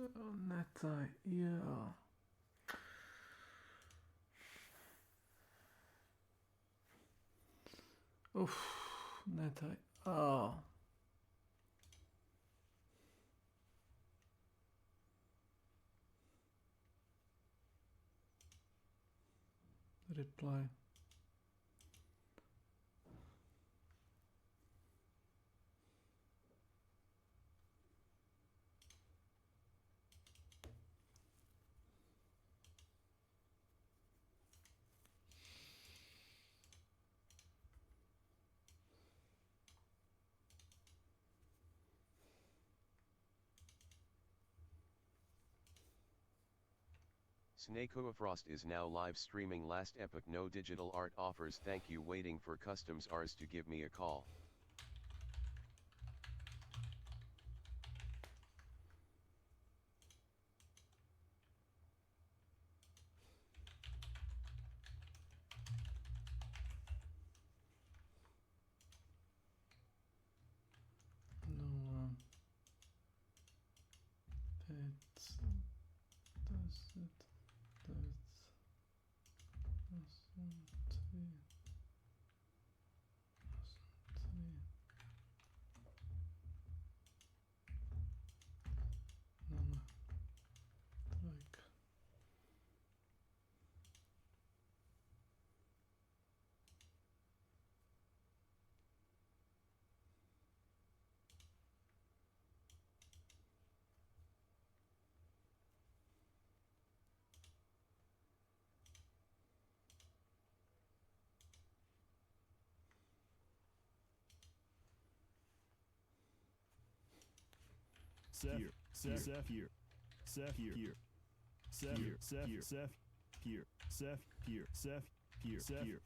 Neta, yeah. Uff, neta, oh. Reply. Frost is now live streaming last epoch no digital art offers, thank you, waiting for customs Rs to give me a call. No, it does it, like Here, Seth here, Seth here, Seth here, Seth here, Seth here, Seth here, Seth here, Seth here.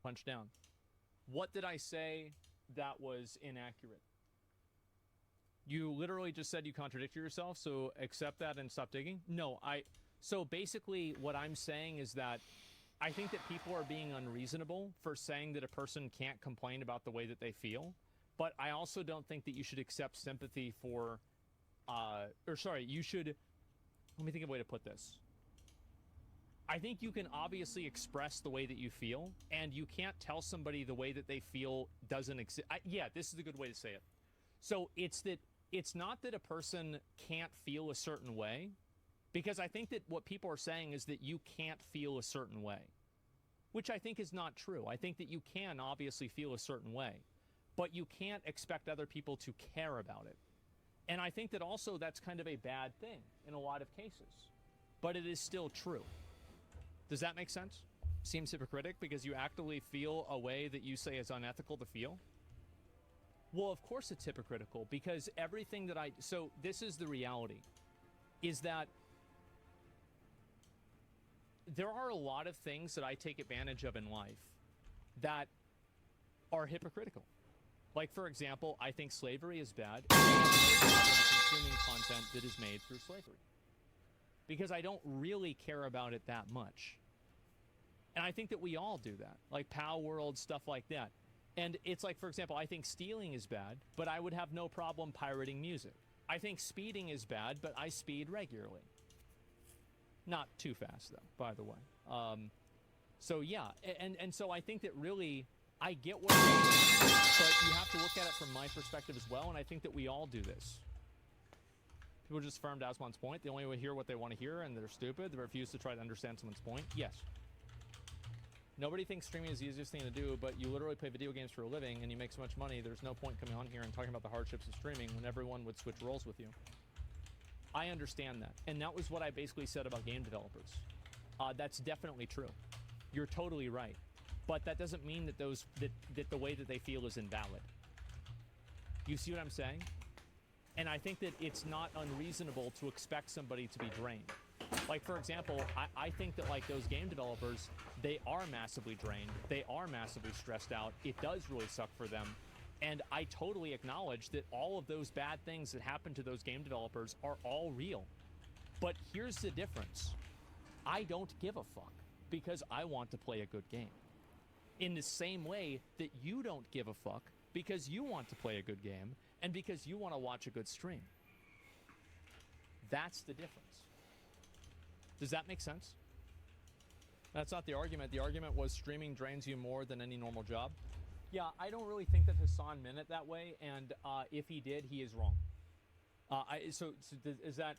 Punch down. What did I say that was inaccurate? You literally just said you contradicted yourself, so accept that and stop digging? No, so basically what I'm saying is that I think that people are being unreasonable for saying that a person can't complain about the way that they feel, but I also don't think that you should accept sympathy for, you should, let me think of a way to put this. I think you can obviously express the way that you feel, and you can't tell somebody the way that they feel doesn't exist. Yeah, this is a good way to say it. So it's not that a person can't feel a certain way, because I think that what people are saying is that you can't feel a certain way, which I think is not true. I think that you can obviously feel a certain way, but you can't expect other people to care about it. And I think that also that's kind of a bad thing in a lot of cases, but it is still true. Does that make sense? Seems hypocritical because you actively feel a way that you say is unethical to feel? Well, of course it's hypocritical because everything that so this is the reality, is that there are a lot of things that I take advantage of in life that are hypocritical. Like, for example, I think slavery is bad and I have consuming content that is made through slavery because I don't really care about it that much. And I think that we all do that, like Pow World, stuff like that. And it's like, for example, I think stealing is bad, but I would have no problem pirating music. I think speeding is bad, but I speed regularly. Not too fast, though, by the way. So, yeah, and so I think that really, I get what you're saying, but you have to look at it from my perspective as well, and I think that we all do this. People just affirm Dasmon's point. They only hear what they want to hear, and they're stupid. They refuse to try to understand someone's point. Yes. Nobody thinks streaming is the easiest thing to do, but you literally play video games for a living, and you make so much money, there's no point coming on here and talking about the hardships of streaming when everyone would switch roles with you. I understand that. And that was what I basically said about game developers. That's definitely true. You're totally right. But that doesn't mean that that the way that they feel is invalid. You see what I'm saying? And I think that it's not unreasonable to expect somebody to be drained. Like, for example, I think that, like, those game developers, they are massively drained. They are massively stressed out. It does really suck for them. And I totally acknowledge that all of those bad things that happen to those game developers are all real. But here's the difference. I don't give a fuck because I want to play a good game. In the same way that you don't give a fuck because you want to play a good game and because you want to watch a good stream. That's the difference. Does that make sense? That's not the argument. The argument was streaming drains you more than any normal job. Yeah, I don't really think that Hassan meant it that way, and if he did, he is wrong. Is that...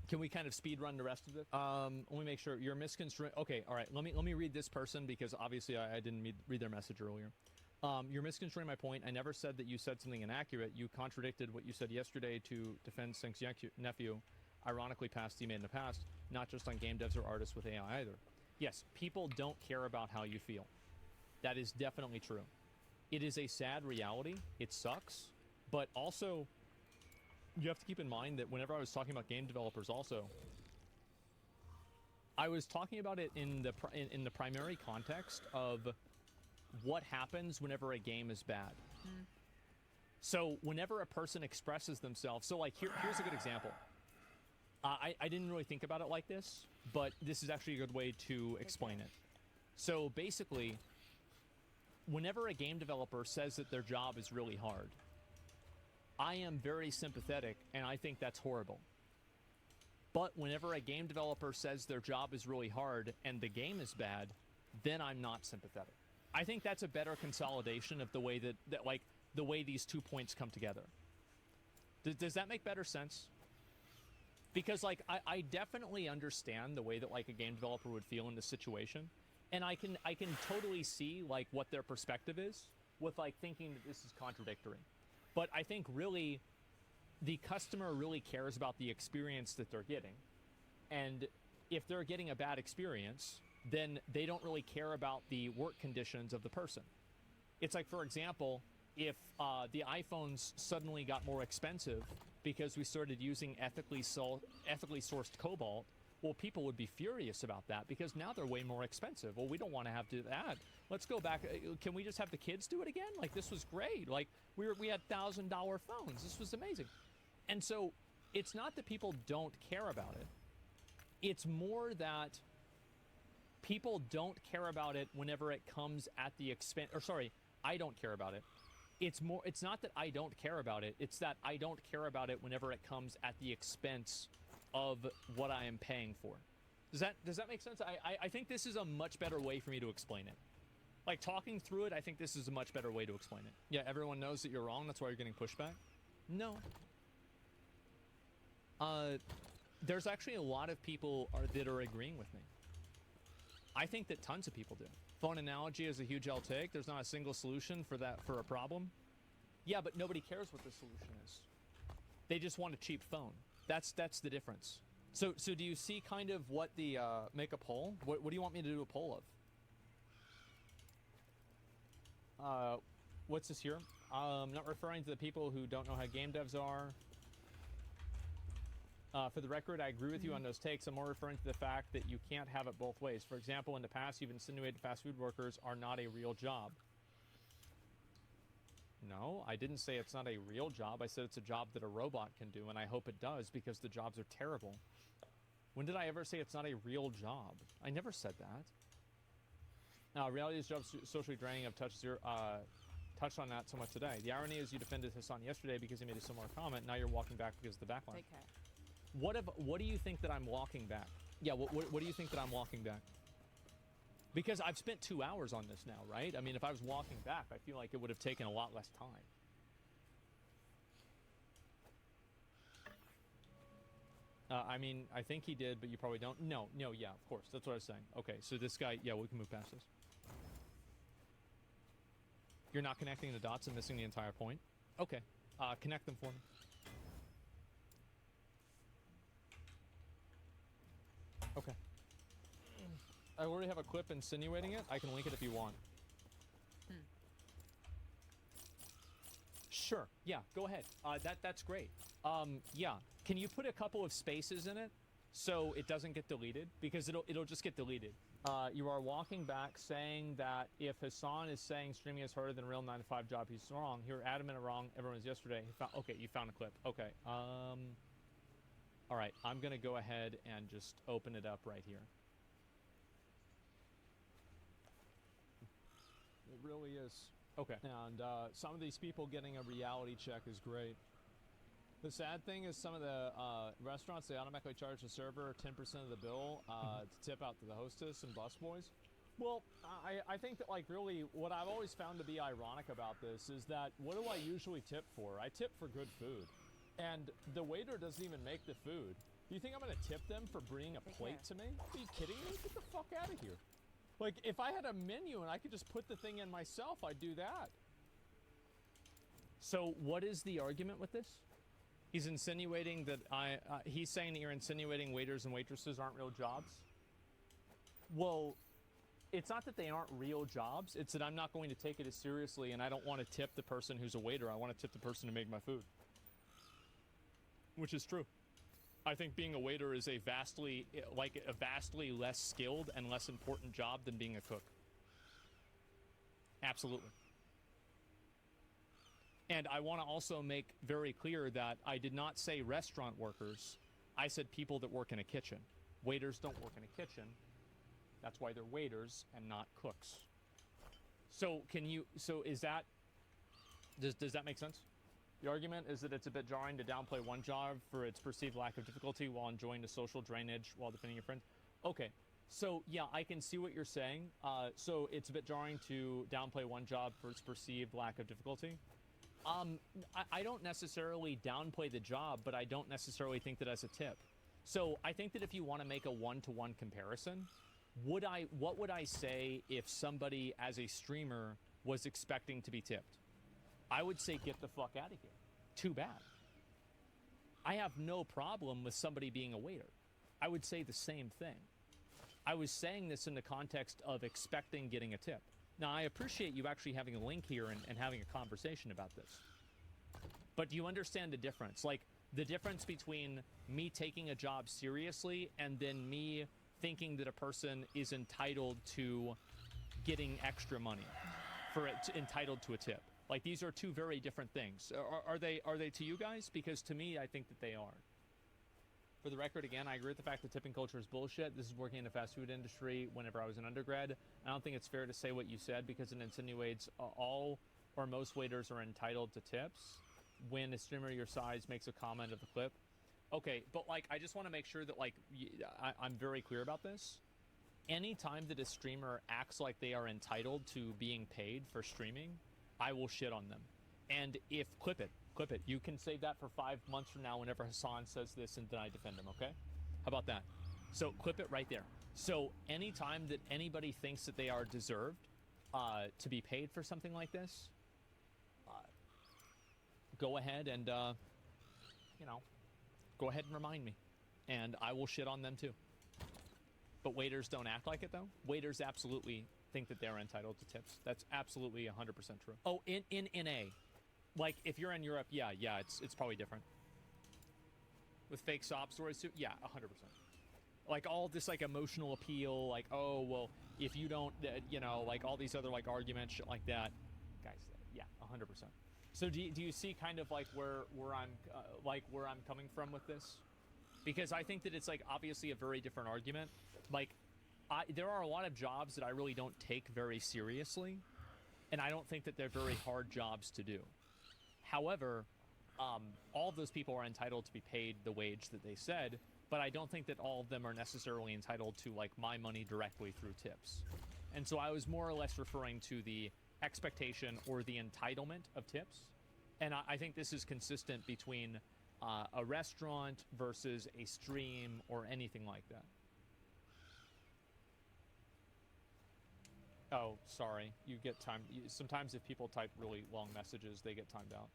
Can we kind of speed run the rest of it? Let me make sure you're misconstruing. Okay, all right. Let me read this person because obviously I didn't read their message earlier. You're misconstruing my point. I never said that you said something inaccurate. You contradicted what you said yesterday to defend Sync's nephew. Ironically, past teammate in the past, not just on game devs or artists with AI either. Yes, people don't care about how you feel. That is definitely true. It is a sad reality. It sucks, but also you have to keep in mind that whenever I was talking about game developers also, I was talking about it in the primary context of what happens whenever a game is bad. So whenever a person expresses themselves, so like here's a good example. I didn't really think about it like this, but this is actually a good way to explain it. So basically, whenever a game developer says that their job is really hard, I am very sympathetic, and I think that's horrible. But whenever a game developer says their job is really hard and the game is bad, then I'm not sympathetic. I think that's a better consolidation of the way that like the way these 2 points come together. Does that make better sense? Because like I definitely understand the way that like a game developer would feel in this situation, and I can totally see like what their perspective is with like thinking that this is contradictory. But I think really the customer really cares about the experience that they're getting. And if they're getting a bad experience, then they don't really care about the work conditions of the person. It's like, for example, if the iPhones suddenly got more expensive because we started using ethically sourced cobalt, well, people would be furious about that because now they're way more expensive. Well, we don't want to have to do that. Let's go back. Can we just have the kids do it again? Like, this was great. Like, we had $1,000 phones. This was amazing. And so it's not that people don't care about it. It's more that people don't care about it whenever it comes at the expense, or sorry, I don't care about it. It's not that I don't care about it. It's that I don't care about it whenever it comes at the expense of what I am paying for. Does that make sense? I think this is a much better way for me to explain it. Like, talking through it, I think this is a much better way to explain it. Yeah, everyone knows that you're wrong. That's why you're getting pushback. No. There's actually a lot of people that are agreeing with me. I think that tons of people do. Phone analogy is a huge L take. There's not a single solution for a problem. Yeah, but nobody cares what the solution is. They just want a cheap phone. That's the difference. So do you see kind of what the make a poll? What do you want me to do a poll of? What's this here? Not referring to the people who don't know how game devs are. For the record, I agree with you on those takes. I'm more referring to the fact that you can't have it both ways. For example, in the past, you've insinuated fast food workers are not a real job. No, I didn't say it's not a real job. I said it's a job that a robot can do, and I hope it does because the jobs are terrible. When did I ever say it's not a real job? I never said that. Reality is jobs socially draining. I've touched on that so much today. The irony is you defended Hassan yesterday because he made a similar comment. Now you're walking back because of the backlash. Take care. What do you think that I'm walking back? Yeah, what do you think that I'm walking back? Because I've spent 2 hours on this now, right? I mean, if I was walking back, I feel like it would have taken a lot less time. I mean, I think he did, but you probably don't. No, yeah, of course. That's what I was saying. Okay, so this guy, yeah, we can move past this. You're not connecting the dots and missing the entire point? Okay, connect them for me. Okay. I already have a clip insinuating it. I can link it if you want. Sure. Yeah, go ahead. That's great. Yeah. Can you put a couple of spaces in it so it doesn't get deleted? Because it'll just get deleted. You are walking back saying that if Hassan is saying streaming is harder than a real 9-to-5 job, he's wrong. You're adamant wrong. Everyone's yesterday. Okay, you found a clip. Okay. All right. I'm gonna go ahead and just open it up right here. It really is. Okay. And some of these people getting a reality check is great. The sad thing is some of the restaurants, they automatically charge the server 10% of the bill to tip out to the hostess and busboys. Well, I think that, like, really what I've always found to be ironic about this is that what do I usually tip for? I tip for good food. And the waiter doesn't even make the food. Do you think I'm going to tip them for bringing a plate to me? Are you kidding me? Get the fuck out of here. Like, if I had a menu and I could just put the thing in myself, I'd do that. So what is the argument with this? He's insinuating that he's saying that you're insinuating waiters and waitresses aren't real jobs. Well, it's not that they aren't real jobs. It's that I'm not going to take it as seriously, and I don't want to tip the person who's a waiter. I want to tip the person who made my food. Which is true. I think being a waiter is a vastly less skilled and less important job than being a cook. Absolutely. And I want to also make very clear that I did not say restaurant workers. I said people that work in a kitchen. Waiters don't work in a kitchen. That's why they're waiters and not cooks. So is that, does that make sense? The argument is that it's a bit jarring to downplay one job for its perceived lack of difficulty while enjoying the social drainage while defending your friends. Okay, so yeah, I can see what you're saying. So it's a bit jarring to downplay one job for its perceived lack of difficulty. I don't necessarily downplay the job, but I don't necessarily think that as a tip. So I think that if you want to make a one-to-one comparison, what would I say if somebody as a streamer was expecting to be tipped? I would say get the fuck out of here. Too bad. I have no problem with somebody being a waiter. I would say the same thing. I was saying this in the context of expecting getting a tip. Now, I appreciate you actually having a link here and having a conversation about this. But do you understand the difference? Like, the difference between me taking a job seriously and then me thinking that a person is entitled to getting extra money, entitled to a tip. Like, these are two very different things. Are they to you guys? Because to me, I think that they are. For the record, again, I agree with the fact that tipping culture is bullshit. This is working in the fast food industry whenever I was an undergrad. I don't think it's fair to say what you said because it insinuates all or most waiters are entitled to tips when a streamer your size makes a comment of the clip. Okay, but, like, I just want to make sure that, like, I'm very clear about this. Anytime that a streamer acts like they are entitled to being paid for streaming, I will shit on them. And if, clip it. You can save that for 5 months from now whenever Hassan says this and then I defend him, okay? How about that? So clip it right there. So anytime that anybody thinks that they are deserved to be paid for something like this, go ahead and, go ahead and remind me. And I will shit on them too. But waiters don't act like it, though. Waiters absolutely think that they're entitled to tips. That's absolutely 100% true. Oh, in NA. Like, if you're in Europe, yeah, it's probably different. With fake sob stories too? Yeah, 100%. Like, all this, like, emotional appeal, like, oh, well, if you don't, like, all these other, like, arguments, shit like that. Guys, yeah, 100%. So do you see kind of, like, where I'm coming from with this? Because I think that it's, like, obviously a very different argument. Like, there are a lot of jobs that I really don't take very seriously, and I don't think that they're very hard jobs to do. However, all of those people are entitled to be paid the wage that they said, but I don't think that all of them are necessarily entitled to, like, my money directly through tips. And so I was more or less referring to the expectation or the entitlement of tips. And I think this is consistent between a restaurant versus a stream or anything like that. Oh, sorry. You get time. Sometimes if people type really long messages, they get timed out.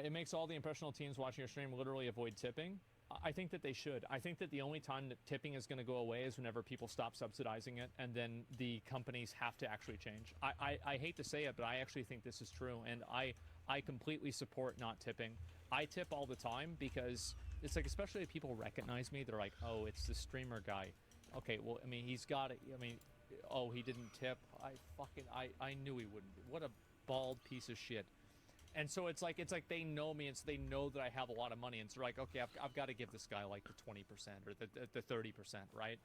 It makes all the impressionable teens watching your stream literally avoid tipping. I think that they should. I think that the only time that tipping is going to go away is whenever people stop subsidizing it, and then the companies have to actually change. I hate to say it, but I actually think this is true, and I completely support not tipping. I tip all the time because it's like, especially if people recognize me, they're like, oh, it's the streamer guy. Okay, well, I mean, he's got it. I mean, oh, he didn't tip. I knew he wouldn't. What a bald piece of shit. And so it's like they know me, and so they know that I have a lot of money, and so they're like, okay, I've got to give this guy like the 20% or the 30%, right?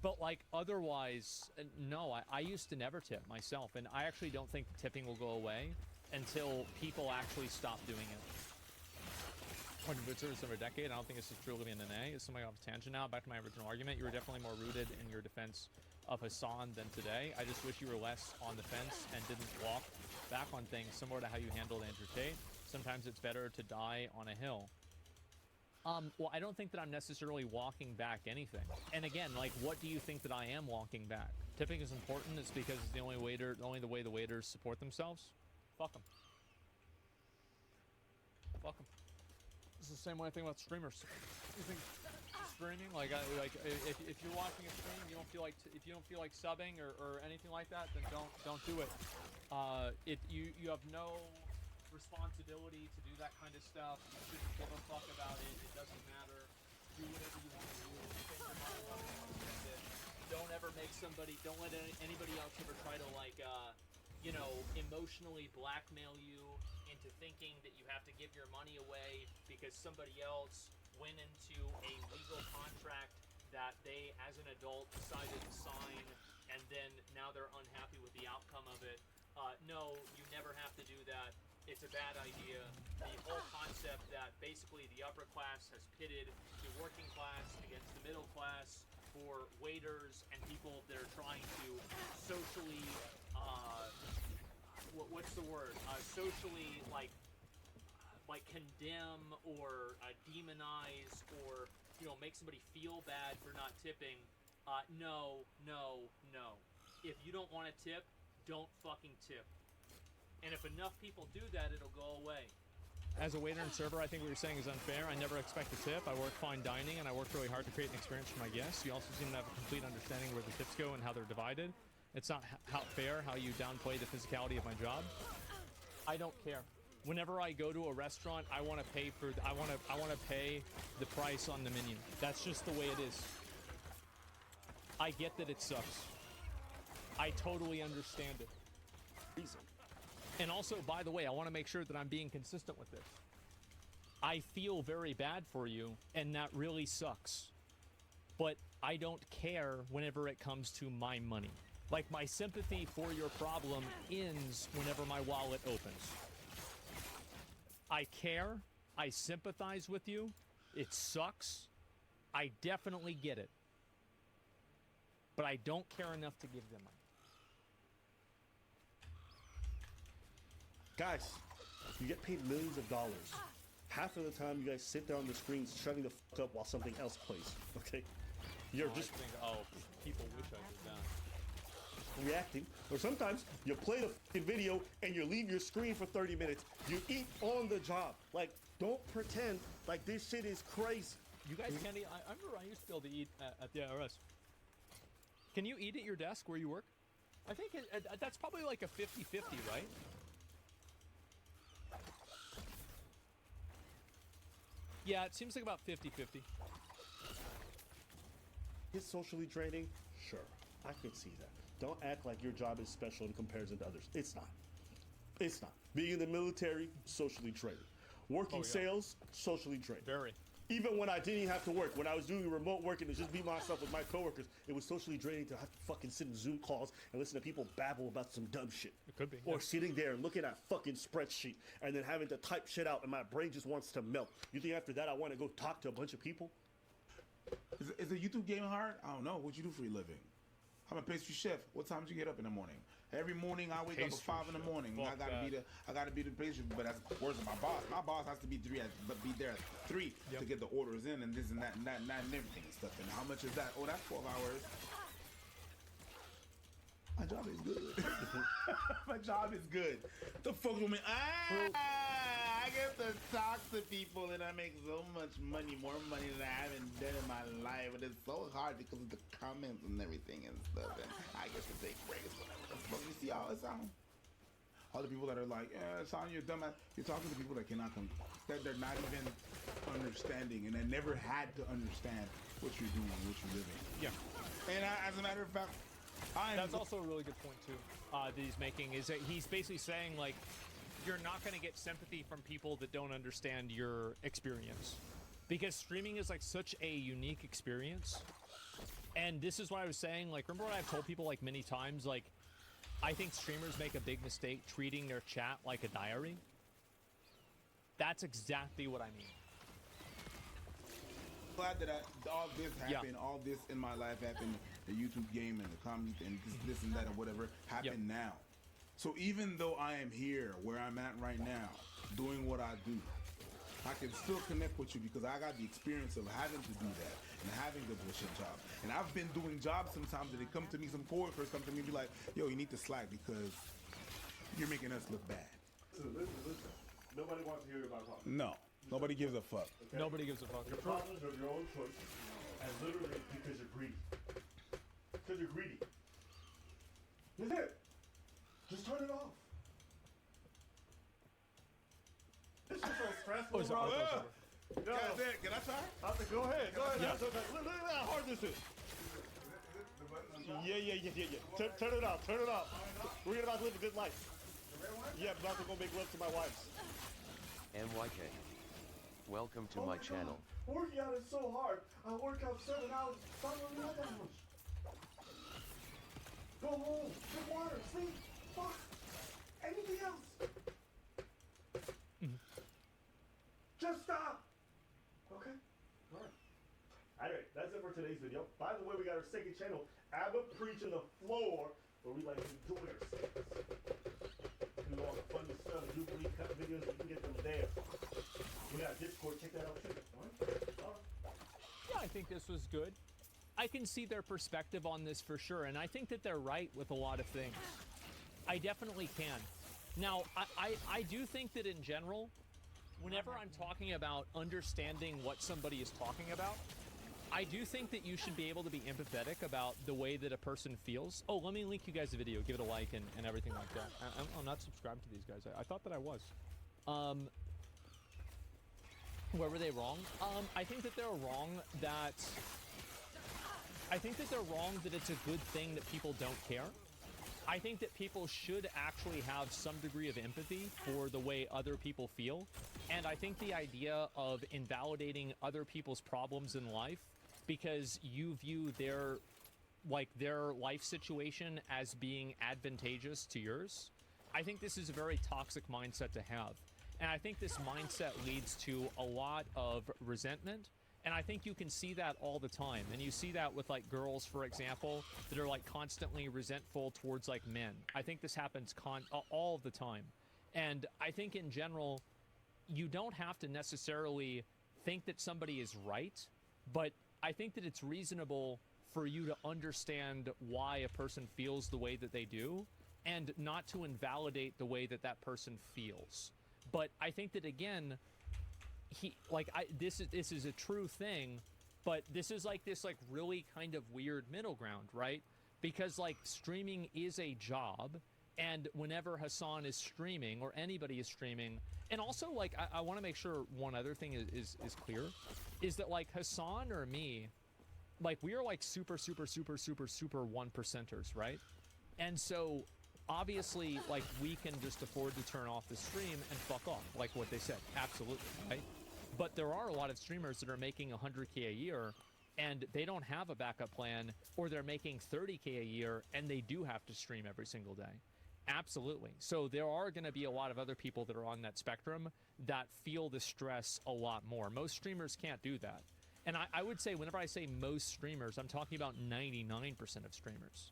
But like otherwise, no, I used to never tip myself, and I actually don't think the tipping will go away until people actually stop doing it. When you service over a decade, I don't think this is true living in an A. It's something off tangent now. Back to my original argument, you were definitely more rooted in your defense of Hassan than today. I just wish you were less on the fence and didn't walk back on things, similar to how you handled Andrew Tate. Sometimes it's better to die on a hill. Well, I don't think that I'm necessarily walking back anything. And again, like, what do you think that I am walking back? Tipping is important. It's because it's the only way the waiters support themselves. Fuck them. Fuck them. It's the same way I think about streamers. You think streaming, like if you're watching a stream, you don't feel like if you don't feel like subbing or anything like that, then don't do it. You have no responsibility to do that kind of stuff. You shouldn't give a fuck about it. It doesn't matter. Do whatever you want to do. Spend your money how you want to spend it. Don't ever make somebody. Don't let anybody else ever try to emotionally blackmail you into thinking that you have to give your money away because somebody else went into a legal contract that they, as an adult, decided to sign, and then now they're unhappy with the outcome of it. No, you never have to do that. It's a bad idea. The whole concept that basically the upper class has pitted the working class against the middle class for waiters and people that are trying to socially, what's the word? Socially, like condemn or demonize or, make somebody feel bad for not tipping. No. If you don't want to tip, don't fucking tip. And if enough people do that, it'll go away. As a waiter and server, I think what you're saying is unfair. I never expect a tip. I work fine dining, and I work really hard to create an experience for my guests. You also seem to have a complete understanding where the tips go and how they're divided. It's not fair how you downplay the physicality of my job. I don't care. Whenever I go to a restaurant, I want to pay I want to pay the price on the menu. That's just the way it is. I get that it sucks. I totally understand it. And also, by the way, I want to make sure that I'm being consistent with this. I feel very bad for you, and that really sucks. But I don't care whenever it comes to my money. Like, my sympathy for your problem ends whenever my wallet opens. I care. I sympathize with you. It sucks. I definitely get it. But I don't care enough to give them money. Guys, you get paid millions of dollars. Half of the time, you guys sit there on the screens shutting the fuck up while something else plays. Okay, you're just people wish I did that. reacting. Or sometimes you play the fucking video and you leave your screen for 30 minutes. You eat on the job. Like, don't pretend like this shit is crazy. You guys can't eat. I remember I used to be able to eat at the IRS. Can you eat at your desk where you work? I think that's probably like a 50-50, right? Yeah, it seems like about 50-50. It's socially draining? Sure, I can see that. Don't act like your job is special in comparison to others. It's not. It's not. Being in the military, socially draining. Working sales, socially draining. Very. Even when I didn't have to work, when I was doing remote work and to just be myself with my coworkers, it was socially draining to have to fucking sit in Zoom calls and listen to people babble about some dumb shit. It could be. Or sitting there and looking at a fucking spreadsheet and then having to type shit out and my brain just wants to melt. You think after that I want to go talk to a bunch of people? Is the YouTube game hard? I don't know. What you do for your living? I'm a pastry chef. What time did you get up in the morning? Every morning I wake up at Pastry 5 in the chef. morning. I Fuck gotta that. I gotta be the pastry, but that's worse than my boss. My boss has to be be there at 3 Yep. to get the orders in and this and that and that and that and everything and stuff. And how much is that? Oh, that's 12 hours. My job is good. My job is good. The fuck with me? I get to talk to people and I make so much money, more money than I haven't done in my life. But it's so hard because of the comments and everything and stuff. And I get to take breaks, whatever. But you see all the time. All the people that are like, Son, you're dumb. You're talking to people that cannot that they're not even understanding and that never had to understand what you're doing, what you're living. Yeah. And as a matter of fact, That's also a really good point too that he's making, is that he's basically saying like you're not going to get sympathy from people that don't understand your experience, because streaming is like such a unique experience. And this is what I was saying, like, remember what I've told people like many times, like I think streamers make a big mistake treating their chat like a diary. That's exactly what I mean. Glad that all this Yeah. happened, all this in my life happened, the YouTube game and the comedy and this and that and whatever happened now. So even though I am here where I'm at right now, doing what I do, I can still connect with you because I got the experience of having to do that and having the bullshit job. And I've been doing jobs sometimes that they come to me, some coworkers come to me and be like, yo, you need to slack because you're making us look bad. Listen. Nobody wants to hear about problems. No, nobody gives a fuck. Okay? Nobody gives a fuck. Your problems are your own choice, and literally because you're greedy. Because you're greedy. That's it. Just turn it off. This is so stressful, Oh, it's bro. over, it's over. No, Can I try? go ahead. Go ahead. Yeah. Look at how hard this is. Yeah. Turn it off. Turn it off. We're about to live a good life. Yeah, I'm about to go make love to my wife. MYK. Welcome to my channel. Working out is so hard. I work out 7 hours. Not really that much. Go home. Drink water. Sleep. Fuck. Anything else. Just stop. Okay? Alright. Alright, that's it for today's video. By the way, we got our second channel, Abba Preaching the Floor, where we like to do ourselves. Do all the funny stuff, Jubilee cut videos, you can get them there. We got Discord, check that out too. Alright? Yeah, I think this was good. I can see their perspective on this for sure, and I think that they're right with a lot of things. I definitely can. Now, I do think that in general, whenever I'm talking about understanding what somebody is talking about, I do think that you should be able to be empathetic about the way that a person feels. Oh, let me link you guys a video, give it a like and everything like that. I'm not subscribed to these guys. I thought that I was. Where were they wrong? I think that they're wrong that... I think that they're wrong that it's a good thing that people don't care. I think that people should actually have some degree of empathy for the way other people feel. And I think the idea of invalidating other people's problems in life because you view their life situation as being advantageous to yours, I think this is a very toxic mindset to have. And I think this mindset leads to a lot of resentment. And I think you can see that all the time. And you see that with like girls, for example, that are like constantly resentful towards like men. I think this happens all the time. And I think in general, you don't have to necessarily think that somebody is right, but I think that it's reasonable for you to understand why a person feels the way that they do and not to invalidate the way that that person feels. But I think that again, this is a true thing, but this is like this like really kind of weird middle ground, right? Because like streaming is a job, and whenever Hassan is streaming or anybody is streaming, and also like I want to make sure one other thing is clear, is that like Hassan or me, like we are like super 1%ers, right? And so obviously like we can just afford to turn off the stream and fuck off, like what they said, absolutely, right? But there are a lot of streamers that are making 100K a year and they don't have a backup plan, or they're making 30K a year and they do have to stream every single day. Absolutely. So there are going to be a lot of other people that are on that spectrum that feel the stress a lot more. Most streamers can't do that. And I would say whenever I say most streamers, I'm talking about 99% of streamers.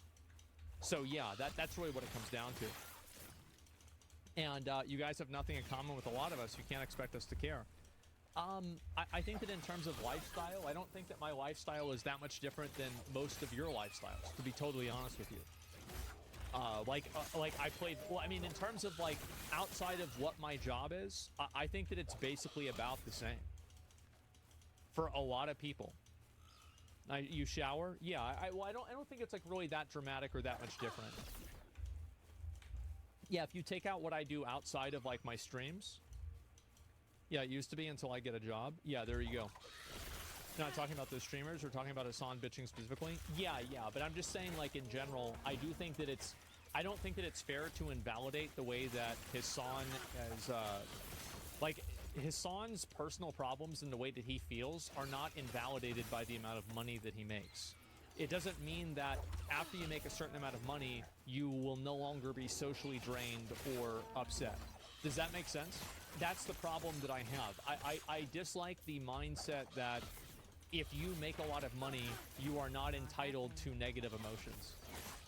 So yeah, that's really what it comes down to. And you guys have nothing in common with a lot of us. You can't expect us to care. I think that in terms of lifestyle, I don't think that my lifestyle is that much different than most of your lifestyles, to be totally honest with you. Like I played, well, I mean, in terms of like outside of what my job is, I think that it's basically about the same for a lot of people. You shower? Yeah, I don't think it's like really that dramatic or that much different. Yeah, if you take out what I do outside of like my streams, yeah, it used to be until I get a job. Yeah, there you go. Not talking about those streamers, we're talking about Hassan bitching specifically. Yeah, but I'm just saying, like, in general, I do think that I don't think that it's fair to invalidate the way that Hassan has, like, Hassan's personal problems and the way that he feels are not invalidated by the amount of money that he makes. It doesn't mean that after you make a certain amount of money, you will no longer be socially drained or upset. Does that make sense? That's the problem that I have. I dislike the mindset that if you make a lot of money, you are not entitled to negative emotions.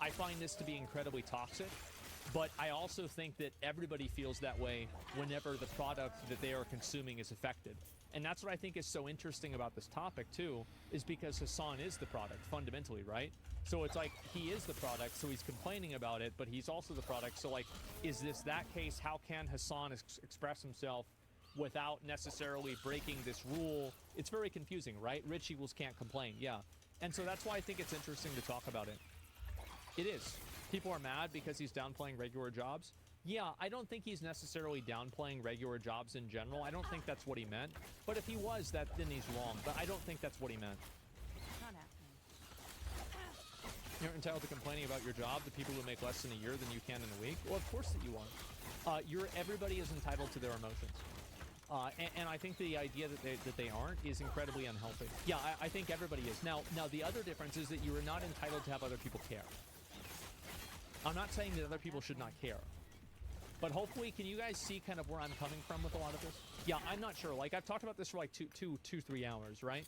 I find this to be incredibly toxic, but I also think that everybody feels that way whenever the product that they are consuming is affected. And that's what I think is so interesting about this topic too, is because Hassan is the product fundamentally, right? So it's like he is the product, so he's complaining about it, but he's also the product. So like, is this that case? How can Hassan express himself without necessarily breaking this rule? It's very confusing, right? Rich equals can't complain, yeah. And so that's why I think it's interesting to talk about it. It is. People are mad because he's downplaying regular jobs. Yeah, I don't think he's necessarily downplaying regular jobs in general. I don't think that's what he meant. But if he was, then he's wrong. But I don't think that's what he meant. Not happening. You're entitled to complaining about your job, the people who make less in a year than you can in a week? Well, of course that you are. Everybody is entitled to their emotions. And I think the idea that they aren't is incredibly unhealthy. Yeah, I think everybody is. Now the other difference is that you are not entitled to have other people care. I'm not saying that other people should not care. But hopefully, can you guys see kind of where I'm coming from with a lot of this? Yeah, I'm not sure. Like, I've talked about this for like 3 hours, right?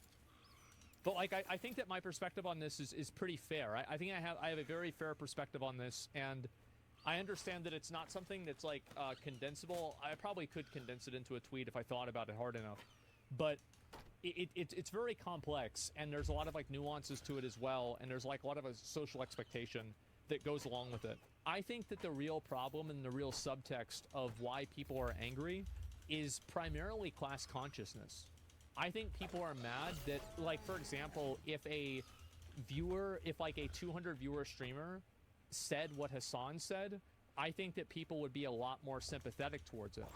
But like, I think that my perspective on this is pretty fair. I think I have a very fair perspective on this, and I understand that it's not something that's like condensable. I probably could condense it into a tweet if I thought about it hard enough. But it's very complex, and there's a lot of like nuances to it as well, and there's like a lot of a social expectation that goes along with it. I think that the real problem and the real subtext of why people are angry is primarily class consciousness. I think people are mad that, like, for example, if like a 200 viewer streamer said what Hassan said, I think that people would be a lot more sympathetic towards it.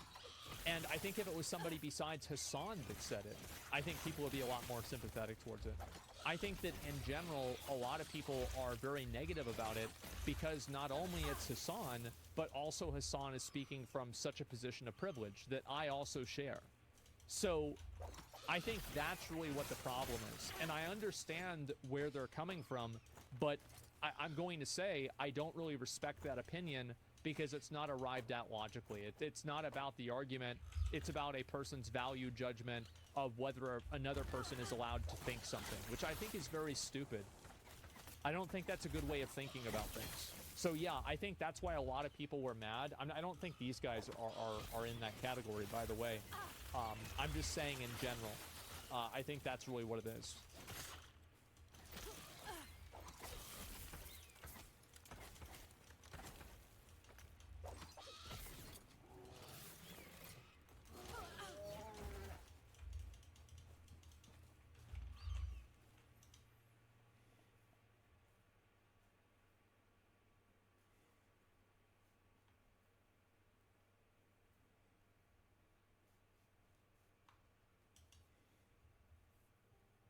And I think if it was somebody besides Hassan that said it, I think people would be a lot more sympathetic towards it. I think that in general, a lot of people are very negative about it because not only it's Hassan, but also Hassan is speaking from such a position of privilege that I also share. So I think that's really what the problem is. And I understand where they're coming from, but I'm going to say I don't really respect that opinion because it's not arrived at logically. It's not about the argument. It's about a person's value judgment of whether another person is allowed to think something, which I think is very stupid. I don't think that's a good way of thinking about things. So yeah, I think that's why a lot of people were mad. I don't think these guys are in that category, by the way. I'm just saying in general. I think that's really what it is.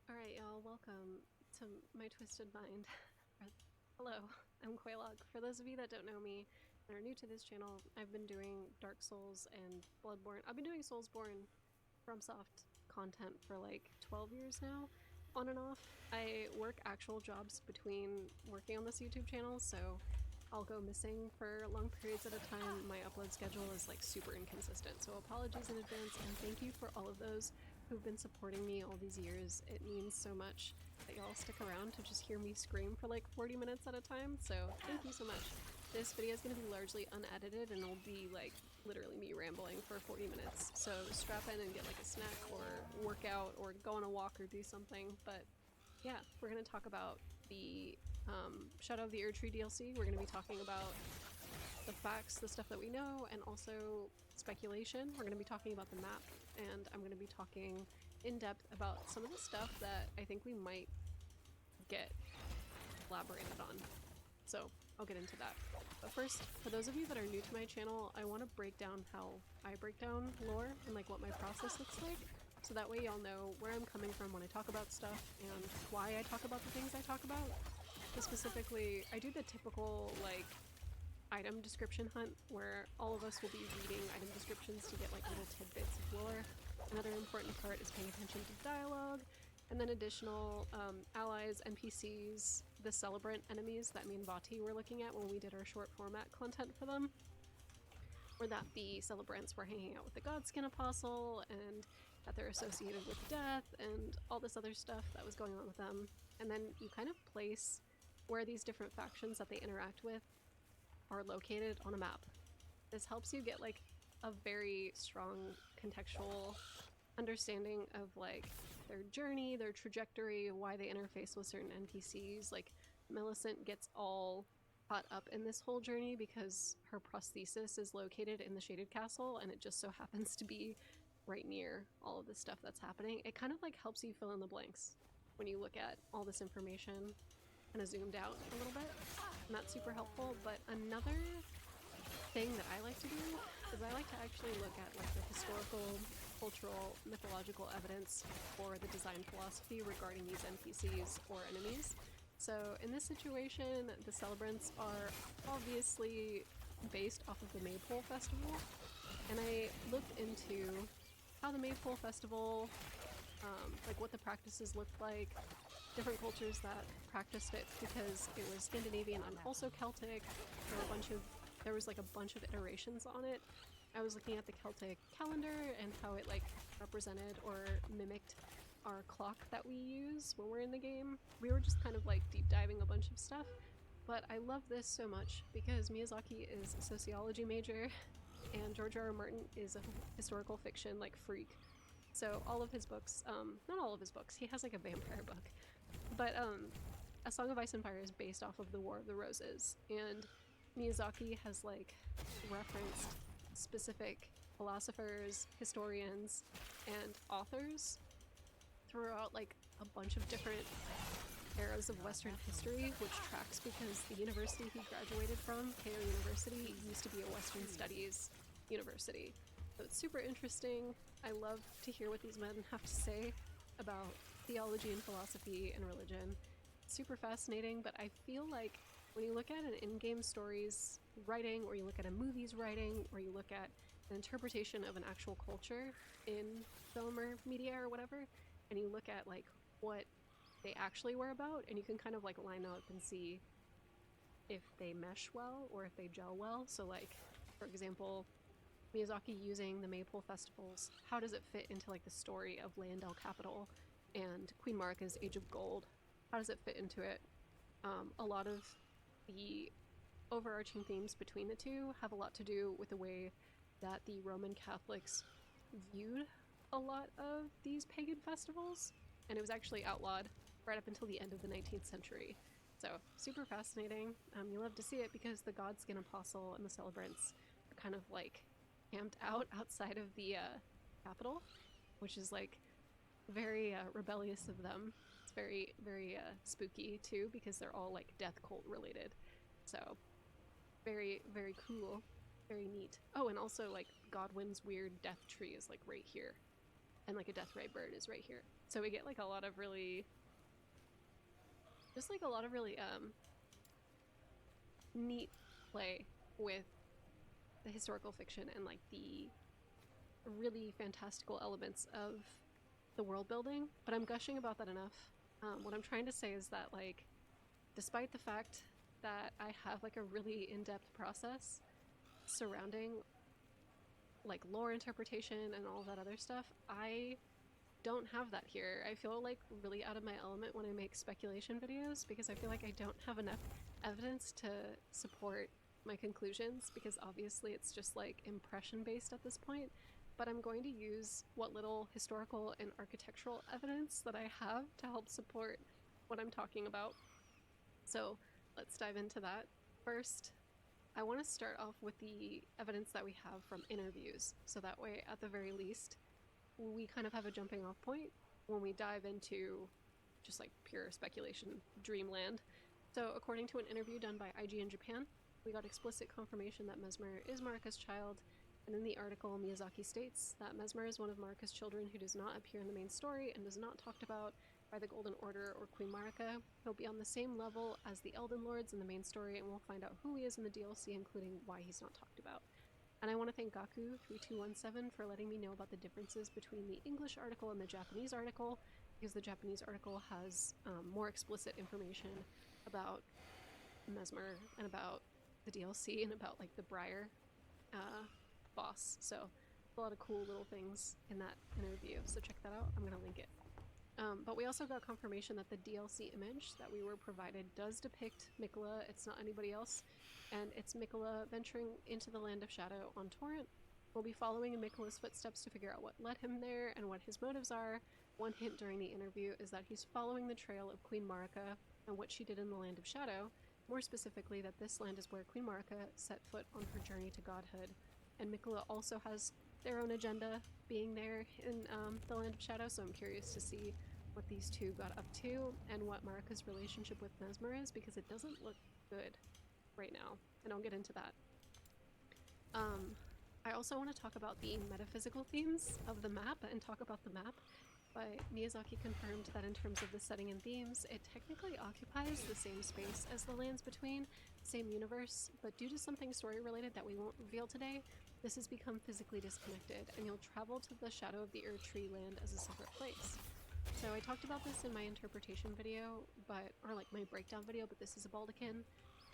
Alright, y'all, welcome to my Twisted Mind. Hello, I'm Quaylog. For those of you that don't know me and are new to this channel, I've been doing Dark Souls and Bloodborne. I've been doing Soulsborne FromSoft content for like 12 years now, on and off. I work actual jobs between working on this YouTube channel, so I'll go missing for long periods at a time. My upload schedule is like super inconsistent, so apologies in advance, and thank you for all of those who've been supporting me all these years. It means so much that y'all stick around to just hear me scream for like 40 minutes at a time, so thank you so much. This video is going to be largely unedited and it'll be like literally me rambling for 40 minutes, so strap in and get like a snack or work out or go on a walk or do something. But yeah, we're going to talk about the Shadow of the Erdtree DLC. We're going to be talking about the facts, the stuff that we know, and also speculation. We're going to be talking about the map, and I'm going to be talking in depth about some of the stuff that I think we might get elaborated on. So I'll get into that. But first, for those of you that are new to my channel, I want to break down how I break down lore and like what my process looks like, so that way y'all know where I'm coming from when I talk about stuff and why I talk about the things I talk about. So specifically, I do the typical like item description hunt where all of us will be reading item descriptions to get like little tidbits of lore. Another important part is paying attention to dialogue, and then additional allies, NPCs, the celebrant enemies that me and Vati were looking at when we did our short format content for them. Where that the celebrants were hanging out with the Godskin Apostle, and that they're associated with death, and all this other stuff that was going on with them. And then you kind of place where these different factions that they interact with are located on a map. This helps you get like a very strong contextual understanding of like their journey, their trajectory, why they interface with certain NPCs. Like Millicent gets all caught up in this whole journey because her prosthesis is located in the Shaded Castle, and it just so happens to be right near all of the stuff that's happening. It kind of like helps you fill in the blanks when you look at all this information kind of zoomed out a little bit, and that's super helpful. But another thing that I like to do is I like to actually look at like the historical, cultural, mythological evidence for the design philosophy regarding these NPCs or enemies. So in this situation, the celebrants are obviously based off of the Maypole Festival, and I looked into how the Maypole Festival, like what the practices looked like, different cultures that practiced it, because it was Scandinavian and also Celtic. There was like a bunch of iterations on it. I was looking at the Celtic calendar and how it like represented or mimicked our clock that we use when we're in the game. We were just kind of like deep diving a bunch of stuff, but I love this so much because Miyazaki is a sociology major and George R.R. Martin is a historical fiction like freak. So all of his books, not all of his books, he has like a vampire book, but A Song of Ice and Fire is based off of the War of the Roses, and Miyazaki has like referenced specific philosophers, historians, and authors throughout like a bunch of different eras of Western history, which tracks because the university he graduated from, Keio University, used to be a Western Studies university. So it's super interesting. I love to hear what these men have to say about theology and philosophy and religion. It's super fascinating, but I feel like when you look at an in-game story's writing, or you look at a movie's writing, or you look at an interpretation of an actual culture in film or media or whatever, and you look at like what they actually were about, and you can kind of like line up and see if they mesh well or if they gel well. So like, for example, Miyazaki using the Maypole festivals, how does it fit into like the story of Leyndell Capital and Queen Marika's Age of Gold? How does it fit into it? A lot of the overarching themes between the two have a lot to do with the way that the Roman Catholics viewed a lot of these pagan festivals, and it was actually outlawed right up until the end of the 19th century. So super fascinating. You love to see it because the Godskin Apostle and the celebrants are kind of like camped out outside of the capital, which is like very rebellious of them. It's very, very spooky too, because they're all like death cult related. So very, very cool, very neat. Oh, and also like Godwin's weird death tree is like right here, and like a death ray bird is right here. So we get like a lot of really, just like a lot of really neat play with the historical fiction and like the really fantastical elements of the world building. But I'm gushing about that enough. What I'm trying to say is that like, despite the fact that I have like a really in-depth process surrounding like lore interpretation and all that other stuff, I don't have that here. I feel like really out of my element when I make speculation videos because I feel like I don't have enough evidence to support my conclusions because obviously it's just like impression based at this point. But I'm going to use what little historical and architectural evidence that I have to help support what I'm talking about. So let's dive into that. First, I want to start off with the evidence that we have from interviews. So that way, at the very least, we kind of have a jumping off point when we dive into just like pure speculation dreamland. So according to an interview done by IGN Japan, we got explicit confirmation that Mesmer is Marika's child, and in the article Miyazaki states that Mesmer is one of Marika's children who does not appear in the main story and is not talked about by the Golden Order or Queen Marika. He'll be on the same level as the Elden Lords in the main story, and we'll find out who he is in the DLC, including why he's not talked about. And I want to thank Gaku3217 for letting me know about the differences between the English article and the Japanese article, because the Japanese article has more explicit information about Mesmer and about the DLC and about like the Briar boss. So a lot of cool little things in that interview. So check that out. I'm gonna link it. But we also got confirmation that the DLC image that we were provided does depict Miquella. It's not anybody else. And it's Miquella venturing into the Land of Shadow on Torrent. We'll be following in Miquella's footsteps to figure out what led him there and what his motives are. One hint during the interview is that he's following the trail of Queen Marika and what she did in the Land of Shadow. More specifically, that this land is where Queen Marika set foot on her journey to godhood. And Miquella also has their own agenda being there in the Land of Shadow, so I'm curious to see what these two got up to and what Marika's relationship with Mesmer is, because it doesn't look good right now, and I'll get into that. I also want to talk about the metaphysical themes of the map and talk about the map, but Miyazaki confirmed that in terms of the setting and themes, it technically occupies the same space as the Lands Between, same universe, but due to something story related that we won't reveal today, this has become physically disconnected, and you'll travel to the Shadow of the Erdtree land as a separate place. So I talked about this in my interpretation video, or like my breakdown video, but this is a Baldekin,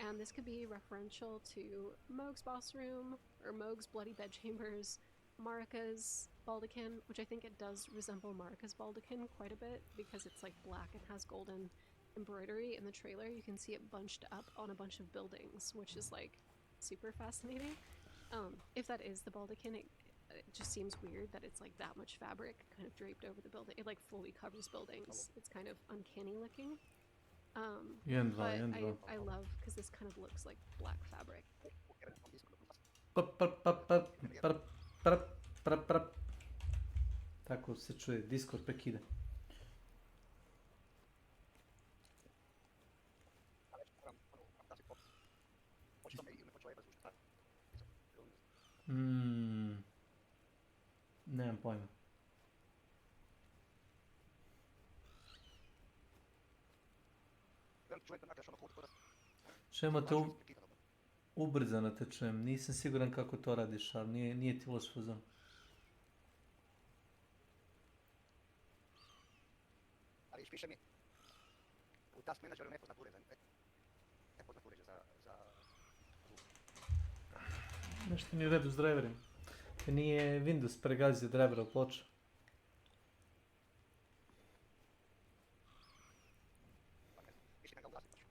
and this could be referential to Mohg's boss room, or Mohg's bloody bedchambers, Marika's Baldekin, which I think it does resemble Marika's Baldekin quite a bit, because it's like black and has golden embroidery. In the trailer you can see it bunched up on a bunch of buildings, which is like super fascinating. If that is the Baldekin, it just seems weird that it's like that much fabric kind of draped over the building. It like fully covers buildings. It's kind of uncanny looking. But I love because this kind of looks like black fabric. Tako se čuje, Discord prekida. Nemam pojma. Čujemo te ubrzano te čujem, nisam siguran kako to radiš, ali nije ti loš fazon. Ali piše mi, u task manageru ne pozna uređaj za... Nešto nije u redu s driverima. Nije Windows pregazio drivera u ploču. Piše ga ugasiti.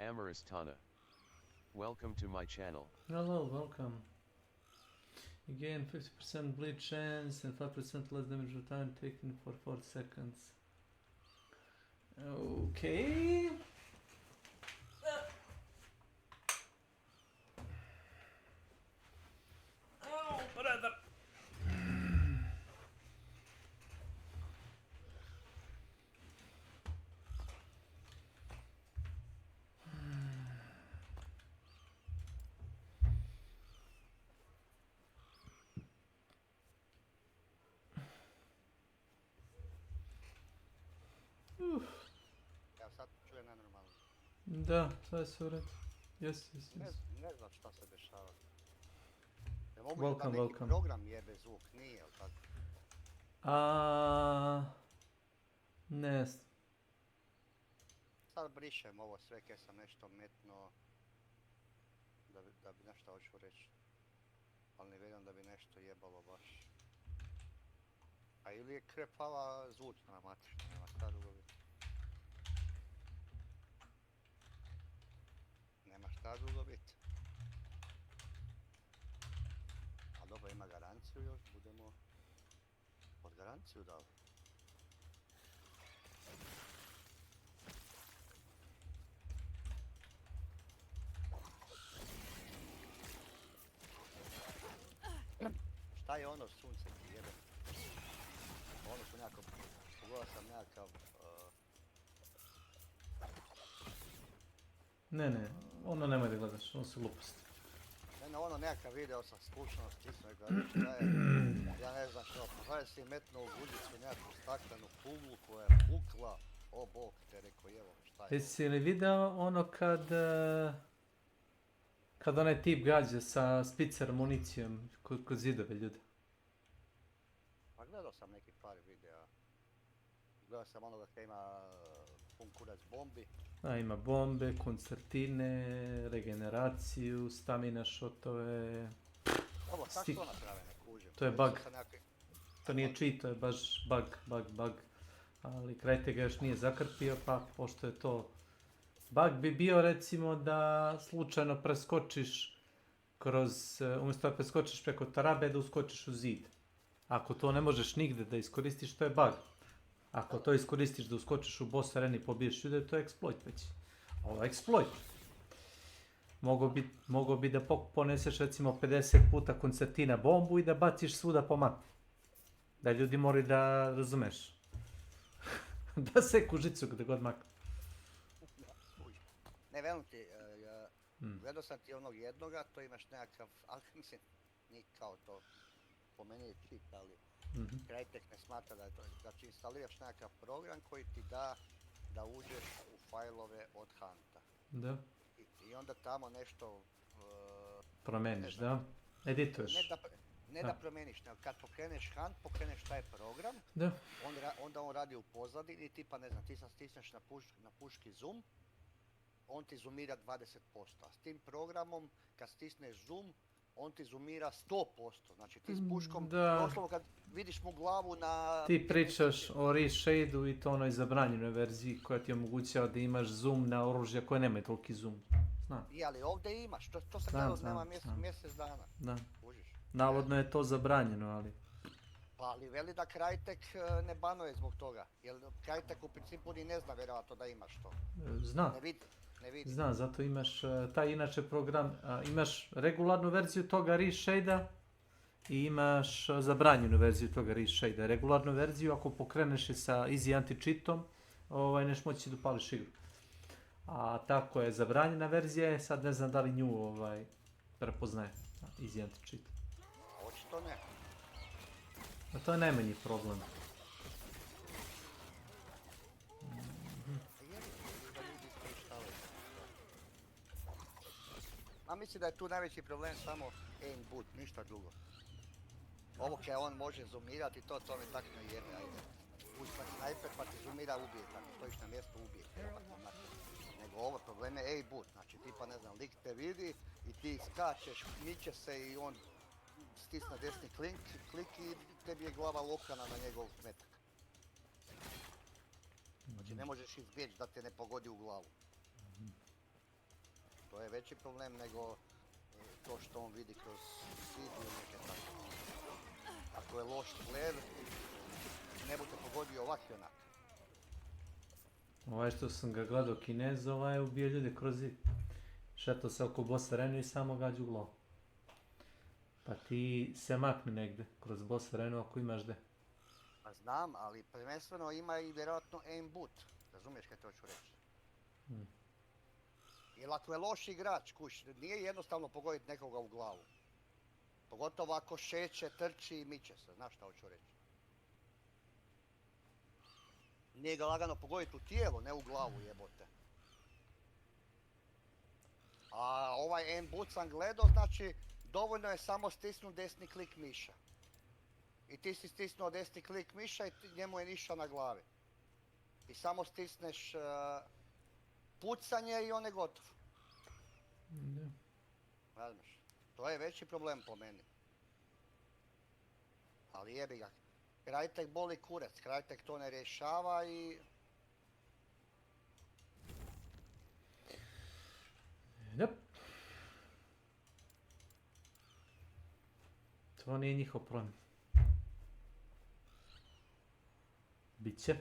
Amorous Tana. Welcome to my channel. Hello, welcome. Again, 50% bleed chance and 5% less damage of time taken for 4 seconds. Okay. Oh, brother. Ja sad čujem nenormalno. Da, sve je sve u redu. Yes, yes, Ne, yes. ne znam šta se dešava. Jel mogu Welcome, da neki welcome. program jebe zvuk? Nije, jel tako? Ne, Sad brišem ovo sve kaj sam nešto metno. Da bi nešto hoću reći. Ali ne vjerujem da bi nešto jebalo baš. A ili je krepala zvučna matrična, nema šta drugo biti. Nema šta drugo biti. A dobro, ima garanciju još, budemo pod garanciju dali. Šta je ono sunce ti jebe? Ono su nekakav, pogledao sam nekakav, ne, ono nemoj da gledaš, ono su gluposti. ono nekakav video sam slušao, stisnuo i gledao šta je, ja ne znam što, pa sada si metnuo u guzicu nekakvu staklenu kuglu koja je pukla, o bog te rekao, evo šta je Jesi li video ono kad onaj tip gađa sa spicer municijom kod zidove ljude? Pa gledao sam neki par videa, gledao sam onoga kada ima pun kurac bombi. A, ima bombe, koncertine, regeneraciju, stamina shotove. Ovo, kako to naprave, ne kužim. To je bug. Nekakvi... To nije cheat, to je baš bug. Ali Crytek ga još nije zakrpio, pa pošto je to bug bi bio recimo da slučajno preskočiš umjesto da preskočiš preko tarabe da uskočiš u zid. Ako to ne možeš nigde da iskoristiš, to je bug. Ako to iskoristiš da uskočiš u boss areni i pobiješ ljude, to je exploit već. Ovo je exploit. Mogo bi da poneseš recimo 50 puta koncertina bombu i da baciš svuda po mapi. Da ljudi moraju da razumeš. Da seku žicu gdje god makne. Ne, velim ti, gledao sam ti onog jednoga, to imaš nekakav, ali mislim, nije kao to, po meni je cheat, ali Crytek ne smatra da je to, znači instaliraš nekakav program koji ti da da uđeš u fajlove od Hanta. Da. I onda tamo nešto... promeniš, da? Edituješ. Ne da promeniš, nego kad pokreneš Hunt, pokreneš taj program, da. Onda on radi u pozadini, tipa ne znam, ti sad stisneš na puški zoom, on ti zoomira 20%, a s tim programom kad stisneš zoom, on ti zoomira 100%, znači ti s puškom, doslovno kad vidiš mu glavu na... Ti pričaš o reshade-u i to onoj zabranjenoj verziji koja ti omogućava da imaš zoom na oružja koje nemaju toliki zoom. Znam. I ali ovdje imaš, to sam gledao nema mjesec dana. Da. Užiš. Navodno je to zabranjeno, ali... Pa ali veli da Crytek ne banuje zbog toga, jer Crytek u principu ni ne zna vjerojatno da imaš to. Zna. Ne vidi. Zna, zato imaš taj inače program, imaš regularnu verziju toga reshade-a i imaš zabranjenu verziju toga reshade-a. Regularnu verziju ako pokreneš je sa easy anti-cheatom, neš moći da upališ igru. A tako je zabranjena verzija, sad ne znam da li nju prepoznaje iz Entity. Očito ne. A to je najmanji problem. A mislim da je tu najveći problem samo aim boot, ništa drugo. Ovo kaj on može zoomirati, to me tak ne jebe, ajde. Uzmi snajper pa ti zoomira, ubije, tako stojiš na mjestu, ubije. Nego ovo problem je aim boot, znači tipa ne znam, lik te vidi i ti skačeš, miče se i on stisne desni klik i tebi je glava lokana na njegov metak. Znači ne možeš izbjeći da te ne pogodi u glavu. To je veći problem nego to što on vidi kroz zid ili neke tako. Ako je loš flare, ne bu te pogodio ovak i onak. Ovaj što sam ga gledao Kinez, ovaj je ubio ljude kroz zid. Šeto se oko boss arenu i samo gađu u glavu. Pa ti se makni negdje kroz boss arenu ako imaš de. Pa znam, ali prvenstveno ima i vjerojatno aim boot. Razumiješ kaj to ću reći? Jer ako je loš igrač, kuš, nije jednostavno pogoditi nekoga u glavu. Pogotovo ako šeće, trči i miče se, znaš šta hoću reći. Nije ga lagano pogoditi u tijelo, ne u glavu jebote. A ovaj aim boot sam gledao, znači dovoljno je samo stisnuti desni klik miša. I ti si stisnuo desni klik miša i njemu je niša na glavi. I samo stisneš pucanje i on je gotov. Razumiješ? To je veći problem po meni. Ali jebi ga. Crytek boli kurac, Crytek to ne rješava i... Jep. To nije njihov problem. Biće.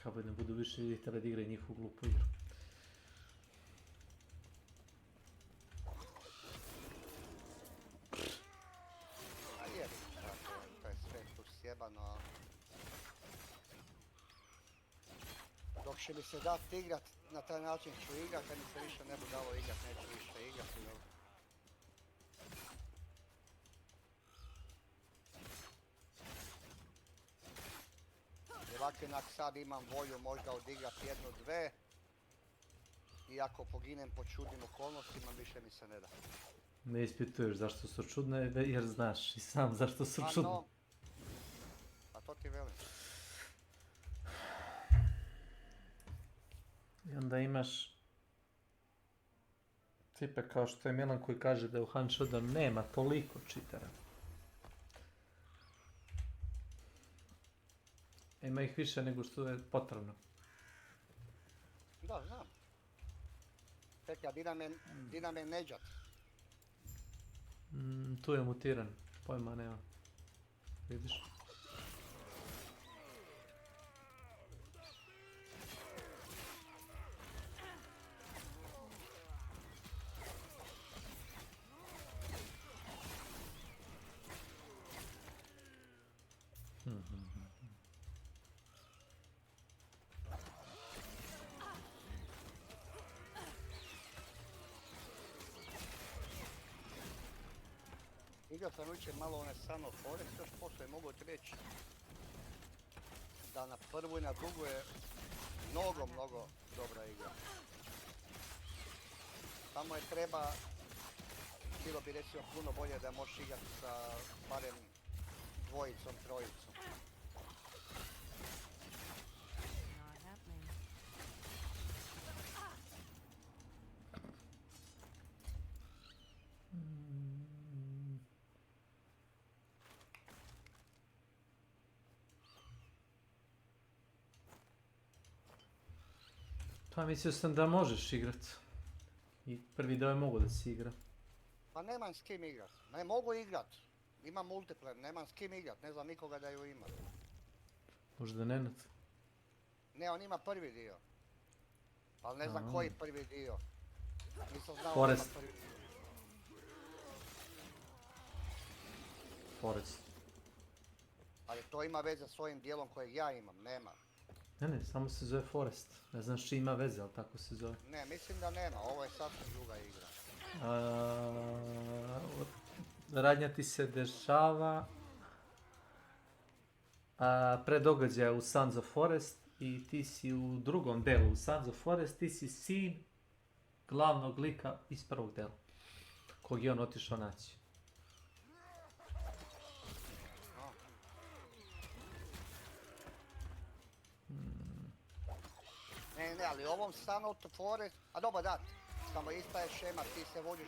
Kao bi ne budu više vidjeli da igraju njihovu glupu igru. A jebi ga, to je sve tu sjebano. Dok će mi se dat igrat, na taj način ću igrat, kad mi se više ne bude dalo igrat, neću više igrat. Ovak sad imam volju možda odigrat jednu, dve. I ako poginem po čudnim okolnostima, više mi se ne da. Ne ispituješ zašto su čudne, jer znaš i sam zašto su čudne. No, pa to ti velim. I onda imaš tipe kao što je Milan koji kaže da u Hunt Showdown nema toliko čitera. Ima ih više nego što je potrebno. Da, znam. Čekaj, di nam je Neđat? Tu je mutiran, pojma nema. Vidiš? Igrao sam jučer malo one Son of Forest, još poslije mogu ti reći da na prvu i na drugu je mnogo dobra igra. Samo je treba, bilo bi recimo puno bolje da možeš igrati sa barem dvojicom, trojicom. Pa mislio sam da možeš igrat. I prvi dio je mogu da se igra. Pa nemam s kim igrat, ne mogu igrat. Imam multiplayer, nemam s kim igrat, ne znam nikoga da ju ima. Možda Nenad. Ne, on ima prvi dio. Ali ne znam koji prvi dio. Nisam znao Forest. da ima prvi dio. Forest. Ali to ima veze s ovim dijelom kojeg ja imam, nema. Ne, samo se zove Forest. Ne znam što ima veze, ali tako se zove. Ne, mislim da nema, ovo je sasvim druga igra. Radnja ti se dešava pre događaja u Sons of Forest i ti si u drugom delu u Sons of Forest, ti si sin glavnog lika iz prvog dela, kog je on otišao naći. Ne, ali u ovom Son of Forest, a dobro da, samo ista je šema, ti se voziš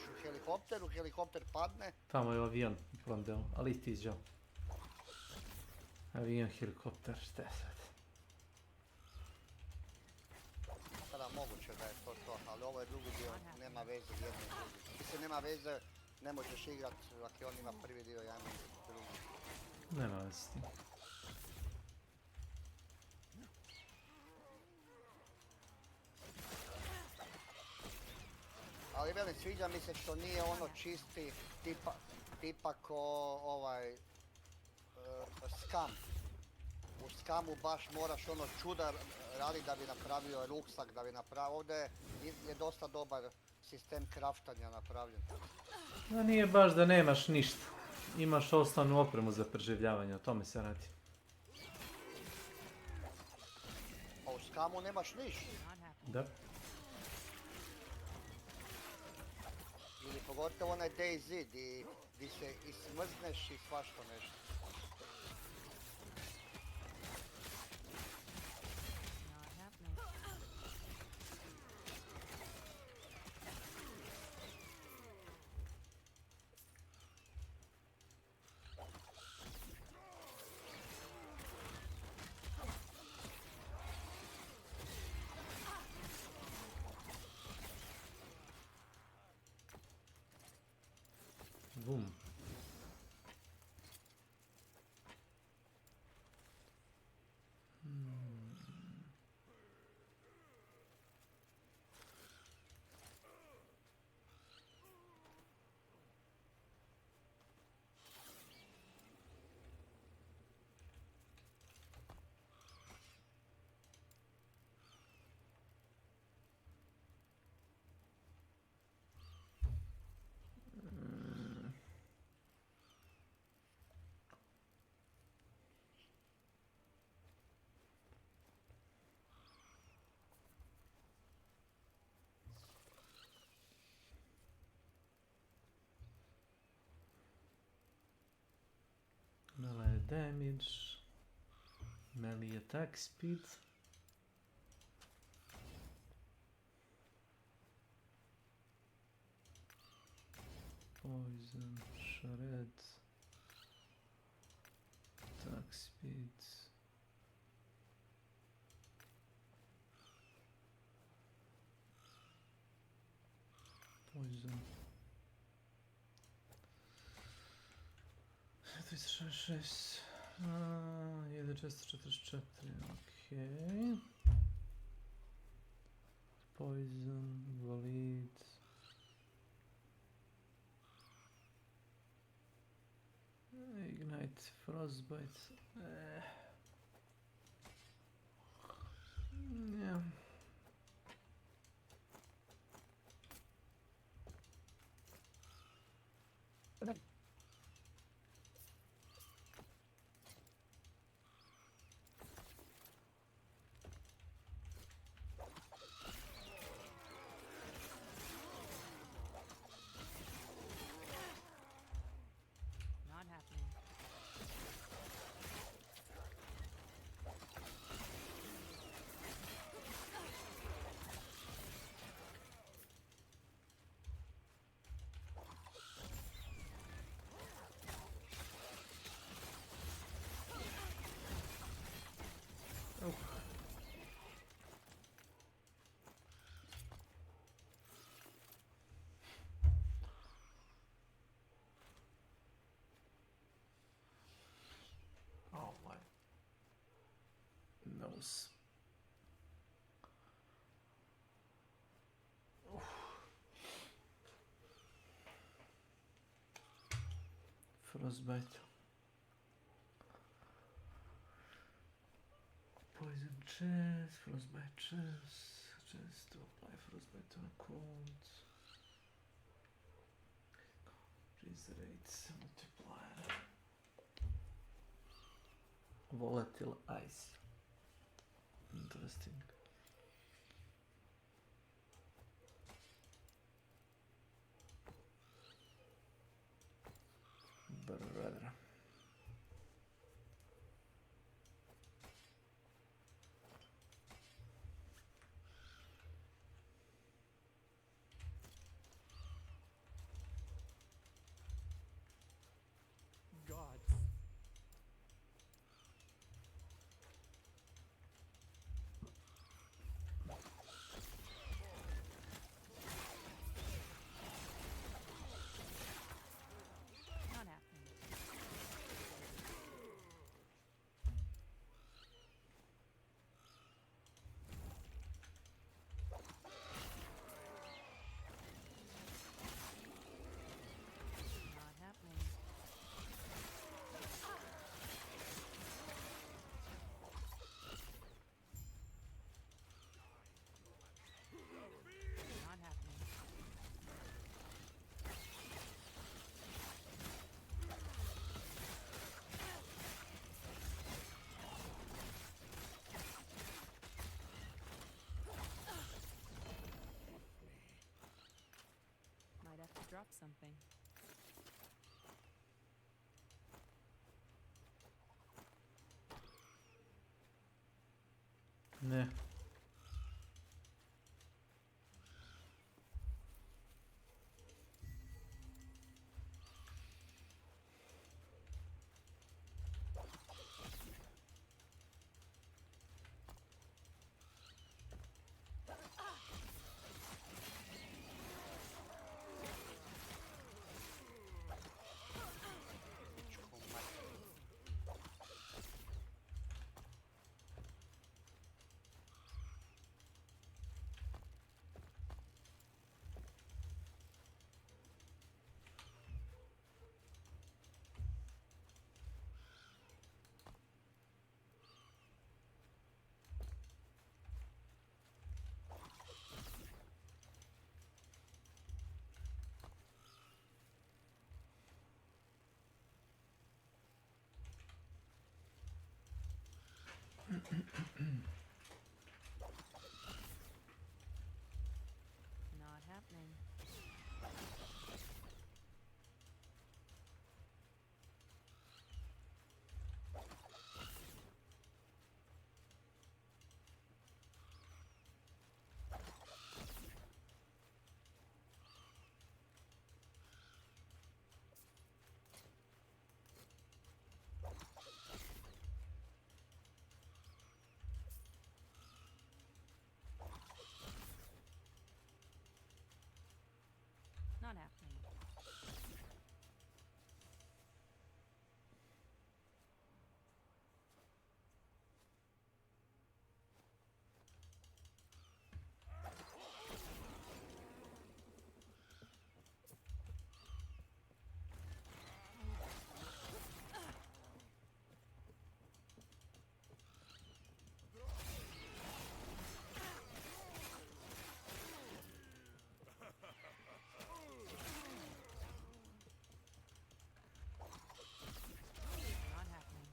u helikopter padne. Tamo je avion u prvom delu, ali isti izđao. Avion, helikopter, šta je sad? Sada moguće da je to, ali ovo je drugi dio, nema veze jedno i drugi. Mislim, nema veze, ne možeš igrat, ako on ima prvi dio, ja imam drugi. Nema veze s tim. Ali velim, sviđa mi se što nije ono čisti tipa ko skam. U skamu baš moraš ono čuda raditi da bi napravio ruksak, da bi napravio, ovdje je dosta dobar sistem kraftanja napravljen. No nije baš da nemaš ništa. Imaš osnovnu opremu za preživljavanje, o tome se radi. A u skamu nemaš ništa. Da. Ili pogotovo onaj DayZ di se ismrzneš i svašta nešto. Bum. Melee damage, melee attack speed. Poison, shred, attack speed. Poison. 36, 1.44, okej. Poison, valid. Ignite, frostbite. Nie. Not happening. Oh my nose. Frostbite. Poison chest, frostbite chest to apply frostbite on account. Freeze rates multiplier. Volatile ice. Interesting. Brother. Gods. Not happening. Not happening. Not happening. Might have to drop something. Ne. Pičku materinu. Not happening. Not happening. Not happening. Not happening.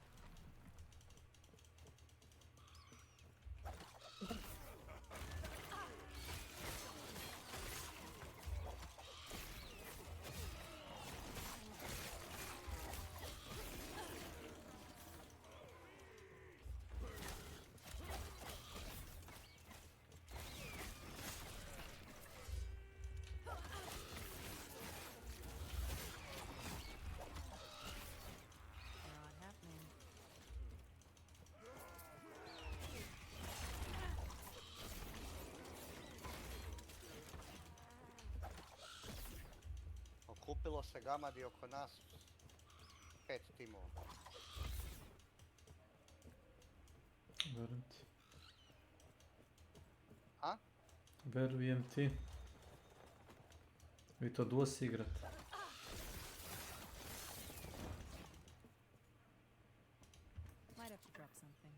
Okupilo se gamadi oko nas 5 timova. Verujem ti. A? Verujem ti. Vi to dvosi igrate. Might have to drop something.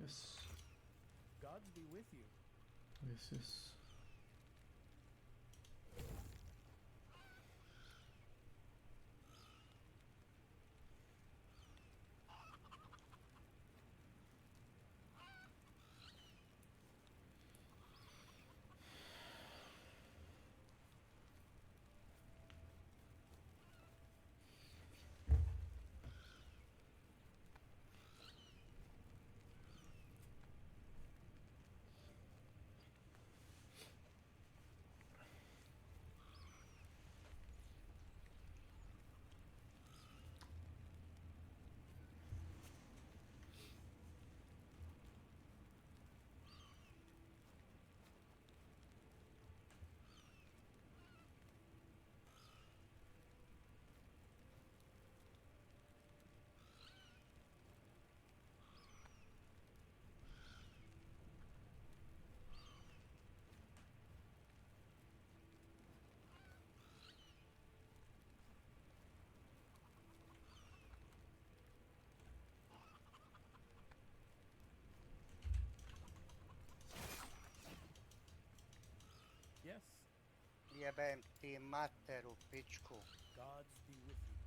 Yes. Gods be with you. Yes, yes. Yes. Jebem ti materu, pičku. Gods be with you.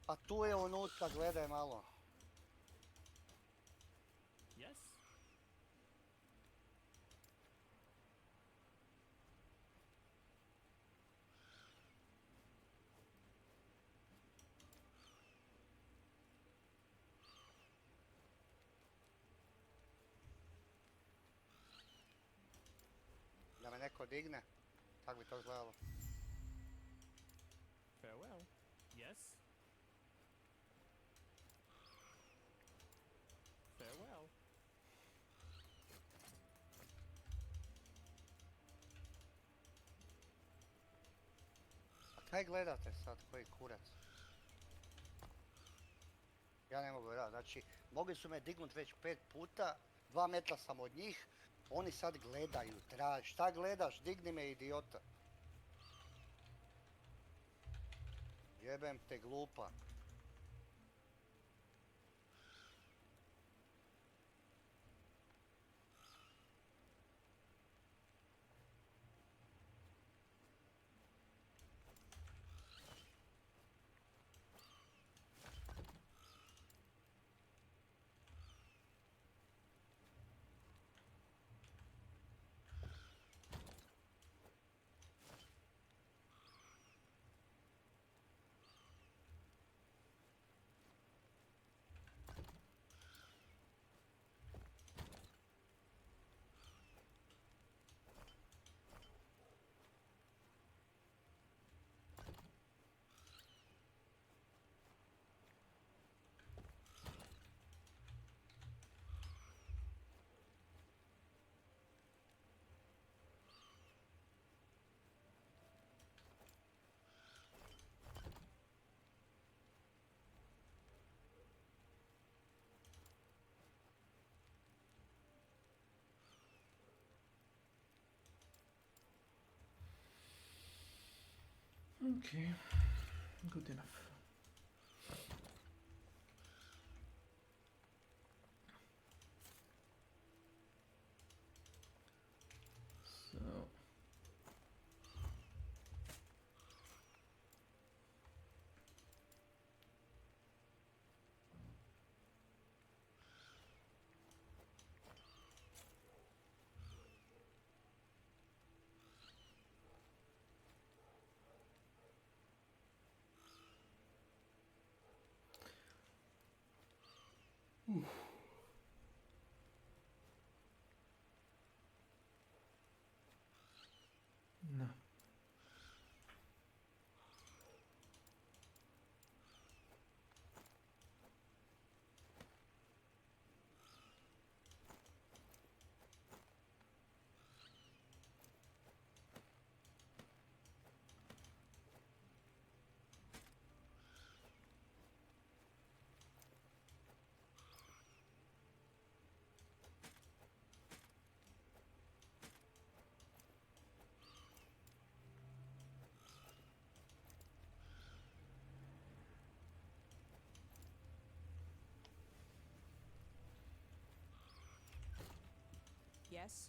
A tu je unutra, gledaj malo. Yes. Da me neko digne. Kako bi to izgledalo? Farewell. Yes. Farewell. A kaj gledate sad, koji kurac? Ja ne mogu vjerovati, znači mogli su me dignut već 5 puta, 2 metra sam od njih, oni sad gledaju, traž, šta gledaš, digni me idiota. Jebem te glupa. Okay, good enough. So no. Yes.